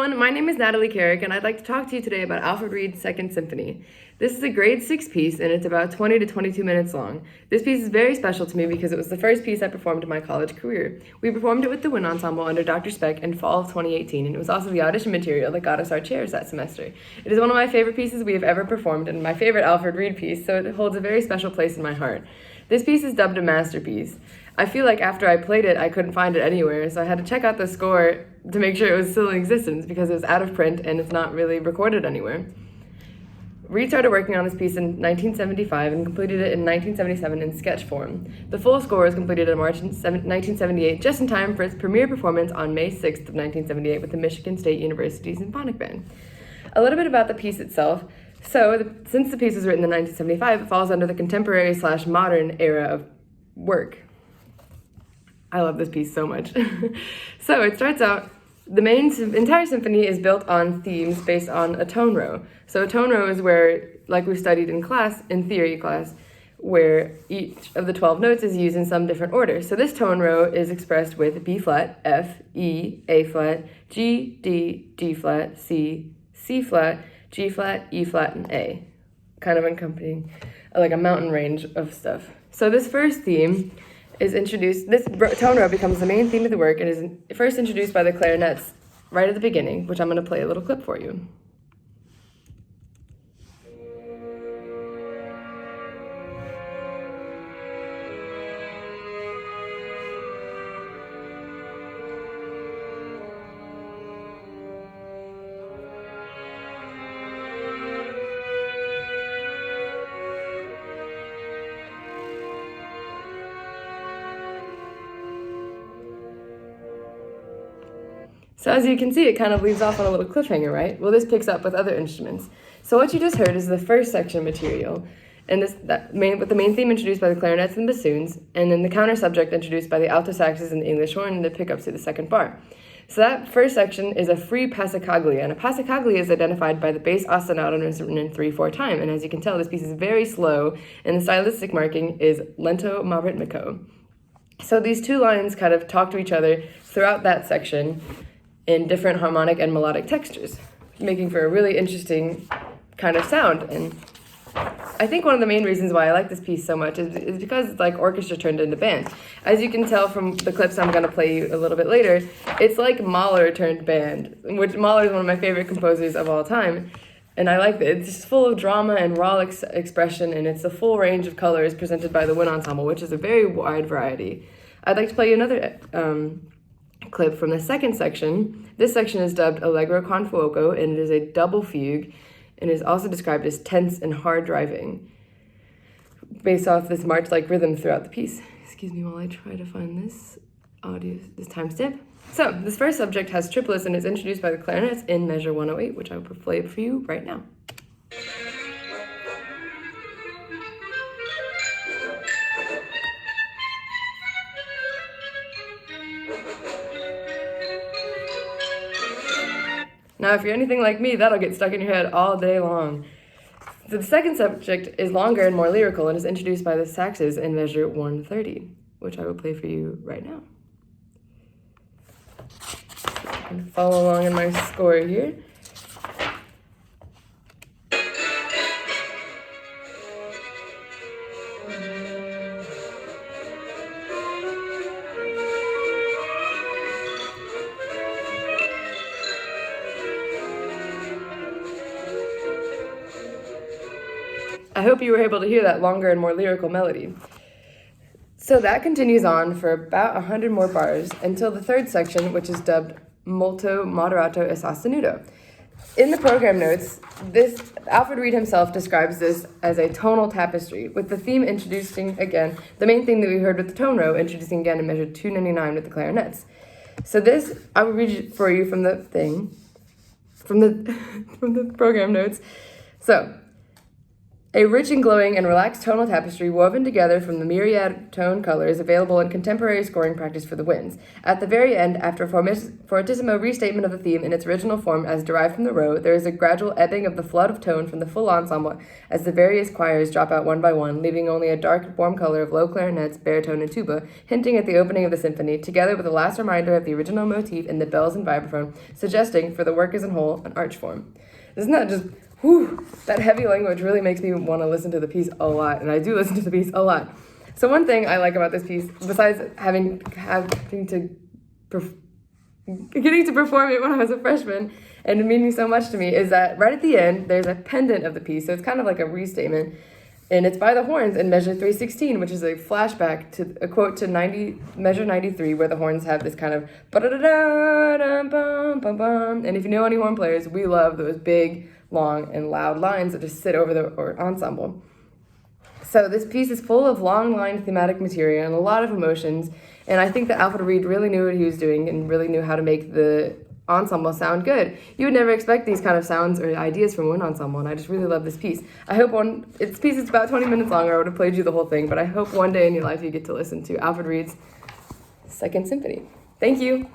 everyone, my name is Natalie Carrick and I'd like to talk to you today about Alfred Reed's Second Symphony. This is a grade 6 piece and it's about 20 to 22 minutes long. This piece is very special to me because it was the first piece I performed in my college career. We performed it with the Wind Ensemble under Dr. Speck in fall of 2018 and it was also the audition material that got us our chairs that semester. It is one of my favorite pieces we have ever performed and my favorite Alfred Reed piece, so it holds a very special place in my heart. This piece is dubbed a masterpiece. I feel like after I played it, I couldn't find it anywhere, so I had to check out the score to make sure it was still in existence because it was out of print and it's not really recorded anywhere. Reed started working on this piece in 1975 and completed it in 1977 in sketch form. The full score was completed in March 1978, just in time for its premiere performance on May 6th of 1978 with the Michigan State University Symphonic Band. A little bit about the piece itself. Since the piece was written in 1975, it falls under the contemporary/modern era of work. I love this piece so much. So it starts out, the entire symphony is built on themes based on a tone row. So a tone row is where, like we studied in theory class, where each of the 12 notes is used in some different order. So this tone row is expressed with B flat, F, E, A flat, G, D, D flat, C, C flat, G flat, E flat, and A, kind of accompanying like a mountain range of stuff. So this first theme is introduced, this tone row becomes the main theme of the work and is first introduced by the clarinets right at the beginning, which I'm going to play a little clip for you. So as you can see, it kind of leaves off on a little cliffhanger, right? Well, this picks up with other instruments. So what you just heard is the first section material, and with the main theme introduced by the clarinets and bassoons, and then the counter subject introduced by the alto saxes and the English horn, and the pickups to the second bar. So that first section is a free passacaglia, and a passacaglia is identified by the bass ostinato notes written in 3/4 time. And as you can tell, this piece is very slow, and the stylistic marking is lento ma ritmico. So these two lines kind of talk to each other throughout that section in different harmonic and melodic textures, making for a really interesting kind of sound. And I think one of the main reasons why I like this piece so much is because it's like orchestra turned into band. As you can tell from the clips I'm going to play you a little bit later, it's like Mahler turned band, which Mahler is one of my favorite composers of all time. And I like that. It's just full of drama and raw expression, and it's a full range of colors presented by the Wind Ensemble, which is a very wide variety. I'd like to play you another clip from the second section. This section is dubbed Allegro con fuoco, and it is a double fugue, and is also described as tense and hard driving, based off this march-like rhythm throughout the piece. Excuse me while I try to find this timestamp. So, this first subject has triplets and is introduced by the clarinets in measure 108, which I will play for you right now. Now, if you're anything like me, that'll get stuck in your head all day long. So the second subject is longer and more lyrical and is introduced by the saxes in measure 130, which I will play for you right now. So you can follow along in my score here. I hope you were able to hear that longer and more lyrical melody. So that continues on for about 100 more bars until the third section, which is dubbed molto moderato e sostenuto. In the program notes, Alfred Reed himself describes this as a tonal tapestry, with the theme introducing again, the main theme that we heard with the tone row, introducing again in measure 299 with the clarinets. So this, I will read it for you from the from the program notes. So, A rich and glowing and relaxed tonal tapestry woven together from the myriad tone colors available in contemporary scoring practice for the winds. At the very end, after a fortissimo restatement of the theme in its original form as derived from the row, there is a gradual ebbing of the flood of tone from the full ensemble as the various choirs drop out one by one, leaving only a dark, warm color of low clarinets, baritone, and tuba, hinting at the opening of the symphony, together with a last reminder of the original motif in the bells and vibraphone, suggesting, for the work as a whole, an arch form. Isn't that just... Whew, that heavy language really makes me want to listen to the piece a lot, and I do listen to the piece a lot. So one thing I like about this piece, besides getting to perform it when I was a freshman and meaning so much to me, is that right at the end there's a pendant of the piece, so it's kind of like a restatement, and it's by the horns in measure 316, which is a flashback to a quote to measure 93, where the horns have this kind of ba-da-da-da-dum-bum, bum-bum. And if you know any horn players, we love those big, long, and loud lines that just sit over the ensemble. So this piece is full of long-lined thematic material and a lot of emotions, and I think that Alfred Reed really knew what he was doing and really knew how to make the ensemble sound good. You would never expect these kind of sounds or ideas from one ensemble, and I just really love this piece. I hope this piece is about 20 minutes long, or I would have played you the whole thing, but I hope one day in your life you get to listen to Alfred Reed's Second Symphony. Thank you.